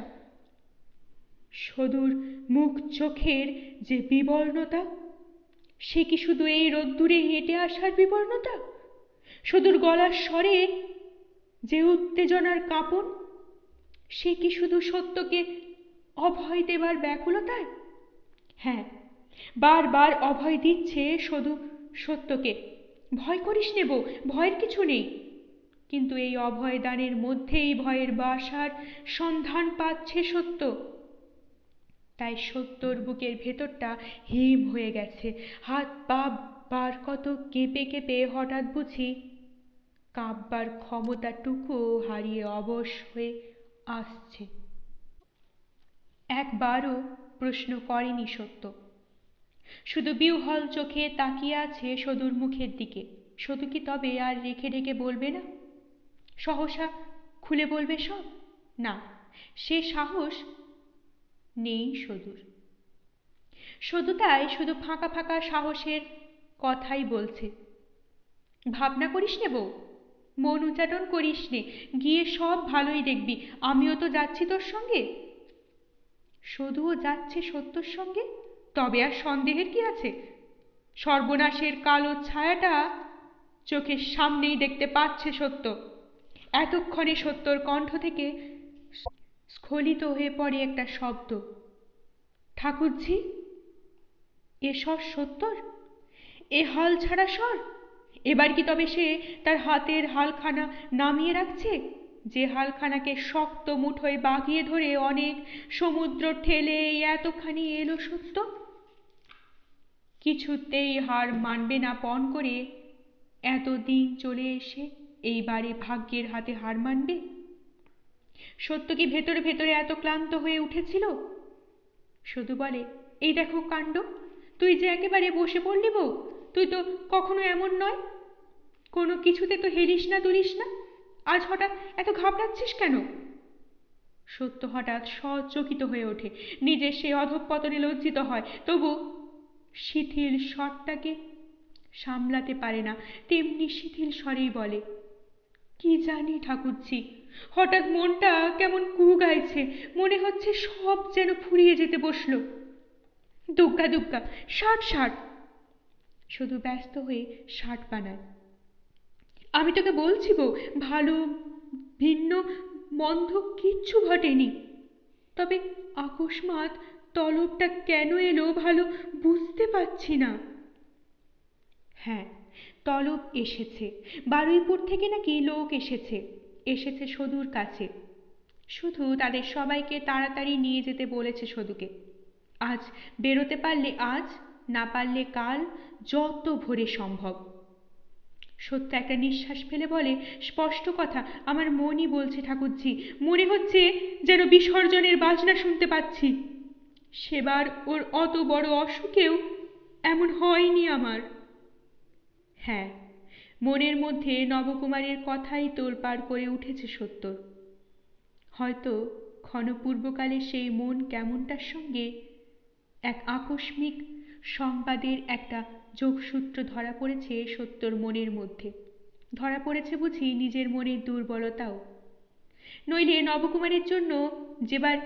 সদুর মুখ চোখের যে বিবর্ণতা, সে কি শুধু এই রোদ্দুরে হেঁটে আসার বিবর্ণতা? সদুর গলার স্বরে যে উত্তেজনার কাঁপন, সে কি শুধু সত্যকে অভয় দেবার ব্যাকুলতায়? হ্যাঁ, বারবার অভয় দিচ্ছে সদু সত্যকে, ভয় করিস নে বউ, ভয়ের কিছু নেই। কিন্তু এই অভয় দানের মধ্যেই ভয়ের বাসার সন্ধান পাচ্ছে সত্য। তাই সত্যর বুকের ভেতরটা হিম হয়ে গেছে, হাত পা বার কত কেঁপে কেঁপে হঠাৎ বুঝি কাঁপবার ক্ষমতাটুকু হারিয়ে অবশ হয়ে আসছে। একবারও প্রশ্ন করেনি সত্য, শুধু বিহ্বল চোখে তাকিয়ে আছে সদুর মুখের দিকে। সদু কি তবে আর রেখে ঢেকে বলবে না? সহসা খুলে বলবে সব? না, সে সাহস নেই সদুর। সদু তাই শুধু ফাঁকা ফাঁকা সাহসের কথাই বলছে। ভাবনা করিস নে বউ, মন উচাটন করিস নে, গিয়ে সব ভালোই দেখবি, আমিও তো যাচ্ছি তোর সঙ্গে। সদুও যাচ্ছে সত্যর সঙ্গে, তবে আর সন্দেহের কি আছে? সর্বনাশের কালো ছায়াটা চোখের সামনেই দেখতে পাচ্ছে সত্য। এতক্ষণে সত্যর কণ্ঠ থেকে স্খলিত হয়ে পড়ে একটা শব্দ, ঠাকুরঝি। এ স্বর সত্যর? এ হাল ছাড়া স্বর? এবার কি তবে সে তার হাতের হালখানা নামিয়ে রাখছে, যে হালখানাকে শক্ত মুঠোয় বাগিয়ে ধরে অনেক সমুদ্র ঠেলে এতখানি এলো সত্য? কিছুতেই হার মানবে না পণ করে এতদিন চলে এসে এইবারে ভাগ্যের হাতে হার মানবে? সত্য কি ভেতরে ভেতরে এত ক্লান্ত হয়ে উঠেছিল? শুধু বলে, এই দেখো কাণ্ড, তুই যে একেবারে বসে পড়লি বউ, তুই তো কখনো এমন নয়, কোনো কিছুতে তো হেলিস না তুলিস না, আজ হঠাৎ এত ঘাবড়াচ্ছিস কেন? সত্য হঠাৎ সচকিত হয়ে ওঠে, নিজের সে অধঃপতনে লজ্জিত হয়, তবু শিথিল স্বরটাকে সামলাতে পারে না, তেমনি শিথিল স্বরেই বলে, কি জানি ঠাকুরঝি, হঠাৎ মনটা কেমন কুহু গাইছে, মনে হচ্ছে সব যেন ফুরিয়ে যেতে বসলো। দুগ্গা দুগ্গা, ষাট ষাট। শুধু ব্যস্ত হয়ে ষাট বানায়। আমি তোকে বলছি বউ, ভালো ভিন্ন মন্দ কিচ্ছু ঘটেনি, তবে আকস্মাৎ তলবটা কেন এলো ভালো বুঝতে পারছি না। হ্যাঁ, তলব এসেছে, বারুইপুর থেকে নাকি লোক এসেছে, এসেছে সদুর কাছে। শুধু তাদের সবাইকে তাড়াতাড়ি নিয়ে যেতে বলেছে সদুকে। আজ বেরোতে পারলে আজ, না পারলে কাল, যত ভোরে সম্ভব। সত্য একটা নিঃশ্বাস ফেলে বলে, স্পষ্ট কথা, আমার মনই বলছে ঠাকুরঝি, মনে হচ্ছে যেন বিসর্জনের বাজনা শুনতে পাচ্ছি। সেবার ওর অত বড় অসুখেও এমন হয়নি আমার। হ্যাঁ, মনের মধ্যে নবকুমারের কথাই তোলপাড় করে উঠেছে সত্যর। হয়তো ক্ষণপূর্বকালে সেই মন কেমনটার সঙ্গে এক আকস্মিক সংবাদের একটা যোগসূত্র ধরা পড়েছে সত্যর মনের মধ্যে। ধরা পড়েছে বুঝি নিজের মনের দুর্বলতাও। নইলে নবকুমারের জন্য যেবার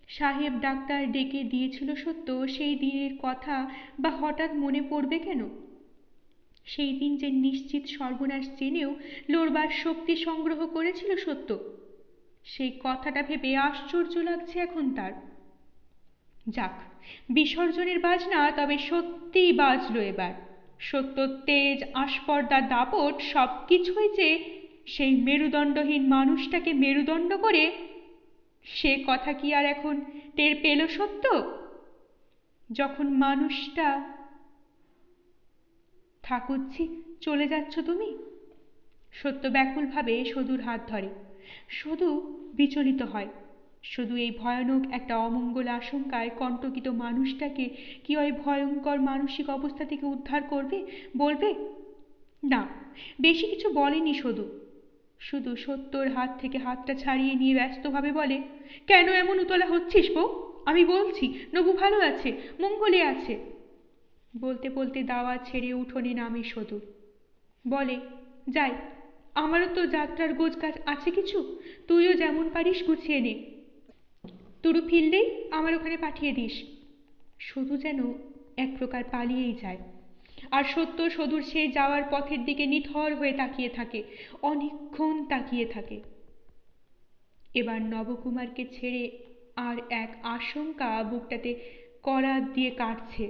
সাহেব ডাক্তার ডেকে দিয়েছিল সত্য, সেই দিনের কথা বা হঠাৎ মনে পড়বে কেন? সেই দিন যে নিশ্চিত সর্বনাশ জেনেও লড়বার শক্তি সংগ্রহ করেছিল সত্য, সেই কথাটা ভেবে আশ্চর্য লাগছে এখন তার। যাক, বিসর্জনের বাজনা তবে সত্যিই বাজলো এবার। সত্য তেজ, আস্পর্ধা, দাপট সবকিছুই যে সেই মেরুদণ্ডহীন মানুষটাকে মেরুদণ্ড করে, সে কথা কি আর এখন টের পেল সত্য? যখন মানুষটা, ঠাকুরঝি চলে যাচ্ছ তুমি? সত্য ব্যাকুলভাবে সদুর হাত ধরে। সদু বিচলিত হয়। শুধু এই ভয়ানক একটা অমঙ্গল আশঙ্কায় কণ্টকিত মানুষটাকে কি ওই ভয়ঙ্কর মানসিক অবস্থা থেকে উদ্ধার করবে, বলবে? না, বেশি কিছু বলেনি সদু। শুধু সত্যর হাত থেকে হাতটা ছাড়িয়ে নিয়ে ব্যস্তভাবে বলে, কেন এমন উতলা হচ্ছিস বউ? আমি বলছি নবু ভালো আছে, মঙ্গলে আছে। বলতে বলতে দাওয়া ছেড়ে উঠোনে নামে সদু। বলে, যাই, আমারও তো যাত্রার গোছ গাছ আছে কিছু, তুইও যেমন পারিস গুছিয়ে নে। তুরু ফিরলেই আমার ওখানে পাঠিয়ে দিস। সদু যেন এক প্রকার পালিয়েই যায়, আর সত্য সদুর সেই যাওয়ার পথের দিকে নিথর হয়ে তাকিয়ে থাকে, অনেকক্ষণ তাকিয়ে থাকে। এবার নবকুমারকে ছেড়ে আর এক আশঙ্কা বুকটাতে করাত দিয়ে কাটছে।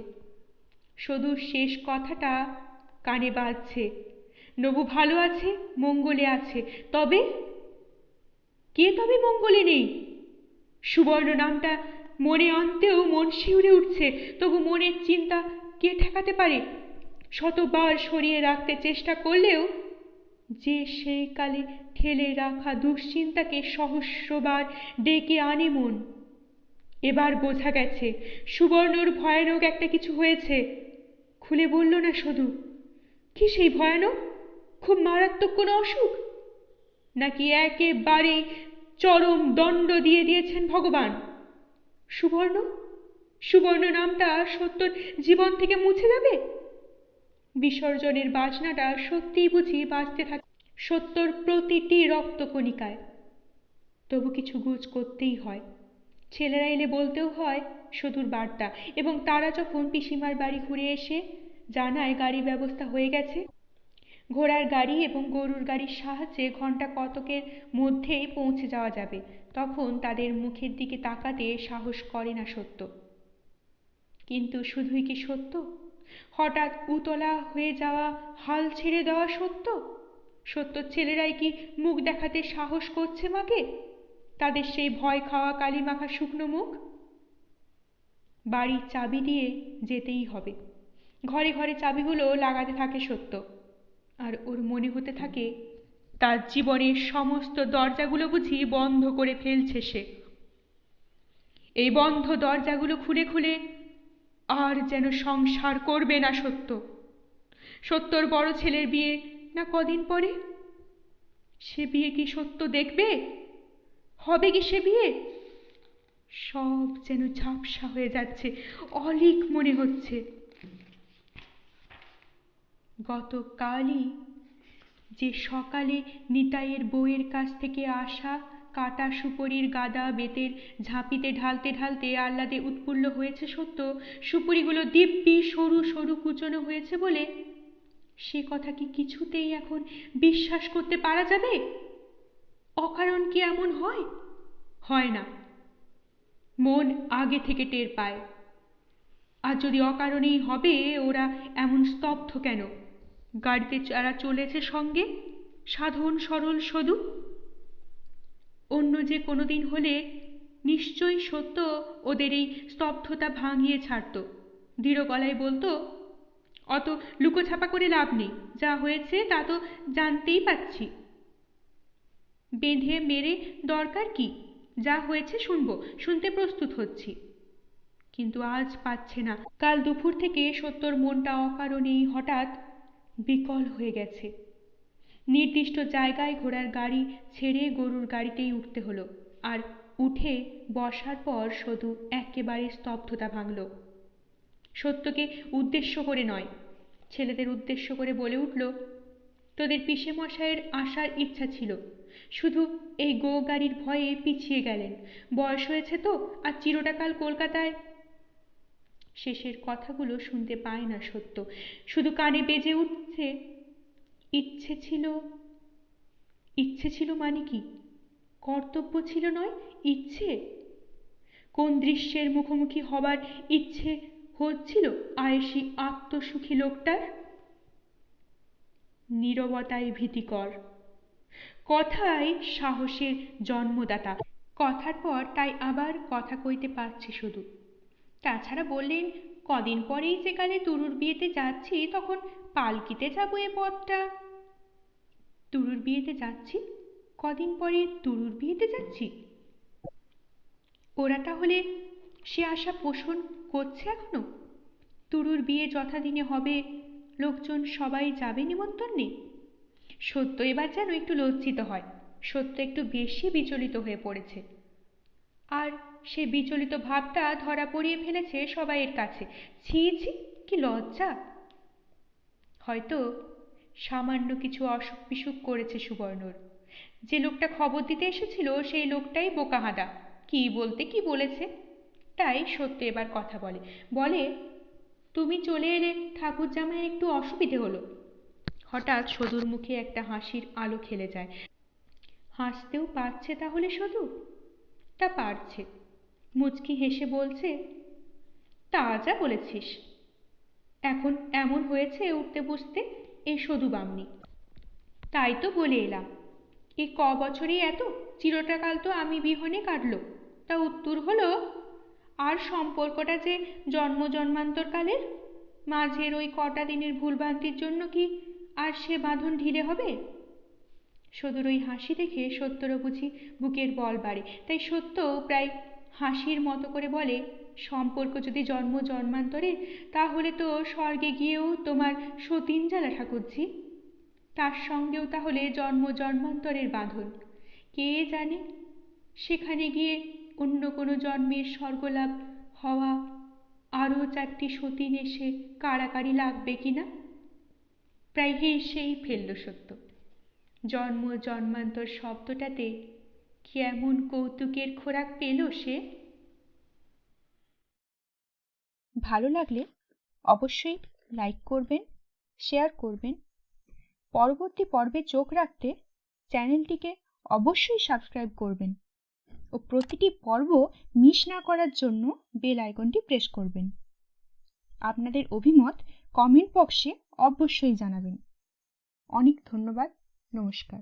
সদুর শেষ কথাটা কানে বাজছে, নবু ভালো আছে, মঙ্গলে আছে, তবে কে তবে মঙ্গলে নেই? সুবর্ণ নামটা মনে আনতেও মন শিউরে উঠছে, তবু মনের চিন্তা কে ঠেকাতে পারে? শতবার সরিয়ে রাখতে চেষ্টা করলেও যে সেই কালে ঠেলে রাখা দুশ্চিন্তাকে সহস্রবার ডেকে আনে মন। এবার বোঝা গেছে সুবর্ণর ভয়ানক একটা কিছু হয়েছে। খুলে বলল না শুধু। কি সেই ভয়ানক? খুব মারাত্মক কোনো অসুখ, নাকি একেবারেই চরম দণ্ড দিয়ে দিয়েছেন ভগবান? সুবর্ণ, সুবর্ণ নামটা সত্যর জীবন থেকে মুছে যাবে? বিসর্জনের বাজনাটা সত্যিই বুঝি বাজতে থাকে সত্যর প্রতিটি রক্তকণিকায়। তবু কিছু গুজ করতেই হয়। ছেলেরা এলে বলতেও হয় সদুর বার্তা, এবং তারা যখন পিসিমার বাড়ি ঘুরে এসে জানায় গাড়ির ব্যবস্থা হয়ে গেছে, ঘোড়ার গাড়ি এবং গরুর গাড়ির সাহায্যে ঘন্টা কতকের মধ্যেই পৌঁছে যাওয়া যাবে, তখন তাদের মুখের দিকে তাকাতে সাহস করে না সত্য। কিন্তু শুধুই কি সত্য? হঠাৎ উতলা হয়ে যাওয়া হাল ছেড়ে দেওয়া সত্য? সত্যর ছেলেরাই কি মুখ দেখাতে সাহস করছে মাকে? তাদের সেই ভয় খাওয়া কালিমাখা শুকনো মুখ? বাড়ির চাবি দিয়ে যেতেই হবে। ঘরে ঘরে চাবিগুলো লাগাতে থাকে সত্য, আর ওর মনে হতে থাকে তার জীবনের সমস্ত দরজাগুলো বুঝি বন্ধ করে ফেলছে সে। এই বন্ধ দরজাগুলো খুলে খুলে আর যেন সংসার করবে না সত্য। সত্যর বড় ছেলের বিয়ে না কদিন পরে? সে বিয়ে কি সত্য দেখবে? হবে কি সে বিয়ে? সব যেন ঝাপসা হয়ে যাচ্ছে, অলিক মনে হচ্ছে। গতকালই যে সকালে নিতাইয়ের বউয়ের কাছ থেকে আসা কাটা সুপুরির গাদা বেতের ঝাঁপিতে ঢালতে ঢালতে আহ্লাদে উৎফুল্ল হয়েছে সত্য, সুপুরিগুলো দিব্যি সরু সরু কুচনো হয়েছে বলে, সে কথা কি কিছুতেই এখন বিশ্বাস করতে পারা যাবে? অকারণ কি এমন হয়? হয় না। মন আগে থেকে টের পায়। আর যদি অকারণেই হবে, ওরা এমন স্তব্ধ কেন? গাড়িতে যারা চলেছে সঙ্গে, সাধারণ সরল সদু, অন্য যে কোনোদিন হলে নিশ্চয়ই সত্য ওদের এই স্তব্ধতা ভাঙিয়ে ছাড়ত। দৃঢ় গলায় বলতো, অত লুকোছাপা করে লাভ নেই, যা হয়েছে তা তো জানতেই পাচ্ছি। বেঁধে মেরে দরকার কি? যা হয়েছে শুনবো, শুনতে প্রস্তুত হচ্ছি। কিন্তু আজ পাচ্ছে না। কাল দুপুর থেকে সত্যর মনটা অকারণেই হঠাৎ বিকল হয়ে গেছে। নির্দিষ্ট জায়গায় ঘোড়ার গাড়ি ছেড়ে গরুর গাড়িতেই উঠতে হলো, আর উঠে বসার পর শুধু একেবারে স্তব্ধতা ভাঙল। সত্যকে উদ্দেশ্য করে নয়, ছেলেদের উদ্দেশ্য করে বলে উঠল, তোদের পিসে মশাইয়ের আসার ইচ্ছা ছিল, শুধু এই গো গাড়ির ভয়ে পিছিয়ে গেলেন। বয়স হয়েছে তো, আর চিরটা কাল কলকাতায়। শেষের কথাগুলো শুনতে পায় না সত্য, শুধু কানে বেজে উঠছে, ইচ্ছে ছিল। ইচ্ছে ছিল মানে কি? কর্তব্য ছিল নয়, ইচ্ছে। কোন দৃশ্যের মুখোমুখি হবার ইচ্ছে হচ্ছিল আয়েসি আত্মসুখী লোকটার? নীরবতাই ভীতিকর, কথাই সাহসের জন্মদাতা। কথার পর তাই আবার কথা কইতে পারছে শুধু। তাছাড়া বললেন, কদিন পরেই যেকালে তুরুর বিয়েতে যাচ্ছি, তখন পালকিতে যাবো। এ পথটা তুরুর বিয়েতে যাচ্ছি? কদিন পরে তুরুর বিয়েতে যাচ্ছি? ওরা তাহলে সে আশা পোষণ করছে এখনো? তুরুর বিয়ে যথাদিনে হবে, লোকজন সবাই যাবে নিমন্ত্রণে? সত্য এবার যেন একটু লজ্জিত হয়। সত্য একটু বেশি বিচলিত হয়ে পড়েছে, আর সে বিচলিত ভাবটা ধরা পড়িয়ে ফেলেছে সবাইয়ের কাছে। ছি ছি, কি লজ্জা! হয়তো সামান্য কিছু অসুখ বিসুখ করেছে সুবর্ণর। যে লোকটা খবর দিতে এসেছিল সেই লোকটাই বোকাহাদা, কি বলতে কি বলেছে। তাই সত্য এবার কথা বলে, বলে তুমি চলে এলে ঠাকুর জামাইয়ের একটু অসুবিধে হলো। হঠাৎ সদুর মুখে একটা হাসির আলো খেলে যায়। হাসতেও পারছে তাহলে সদু? তা পারছে। মুচকি হেসে বলছে, তা যা বলেছিস। এখন এমন হয়েছে উঠতে বসতে এই সদু বামনি। তাই তো বলে এলাম, এই ক বছরই এত চিরটা কাল তো আমি বিহনে কাটলো, তা উত্তর হলো। আর সম্পর্কটা যে জন্ম জন্মান্তর কালের, মাঝের ওই কটা দিনের ভুলভ্রান্তির জন্য কি আর সে বাঁধন ঢিলে হবে? সদুর ওই হাসি দেখে সত্যরও বুঝি বুকের বল বাড়ে। তাই সত্যও প্রায় হাসির মতো করে বলে, সম্পর্ক যদি জন্ম জন্মান্তরের, তাহলে তো স্বর্গে গিয়েও তোমার সতীন জ্বালা ঠাকুরঝি। তার সঙ্গেও তাহলে জন্ম জন্মান্তরের বাঁধন। কে জানে সেখানে গিয়ে অন্য কোনো জন্মের স্বর্গলাভ হওয়া আরও 4টি সতীন এসে কাড়াকাড়ি লাগবে কিনা। প্রায় হেসেই ফেলল সত্য। জন্ম জন্মান্তর শব্দটাতে কেমন কৌতুকের খোরাক পেল সে। ভালো লাগলে অবশ্যই লাইক করবেন, শেয়ার করবেন। পরবর্তী পর্বে চোখ রাখতে চ্যানেলটিকে অবশ্যই সাবস্ক্রাইব করবেন ও প্রতিটি পর্ব মিস না করার জন্য বেল আইকনটি প্রেস করবেন। আপনাদের অভিমত কমেন্ট বক্সে অবশ্যই জানাবেন। অনেক ধন্যবাদ। নমস্কার।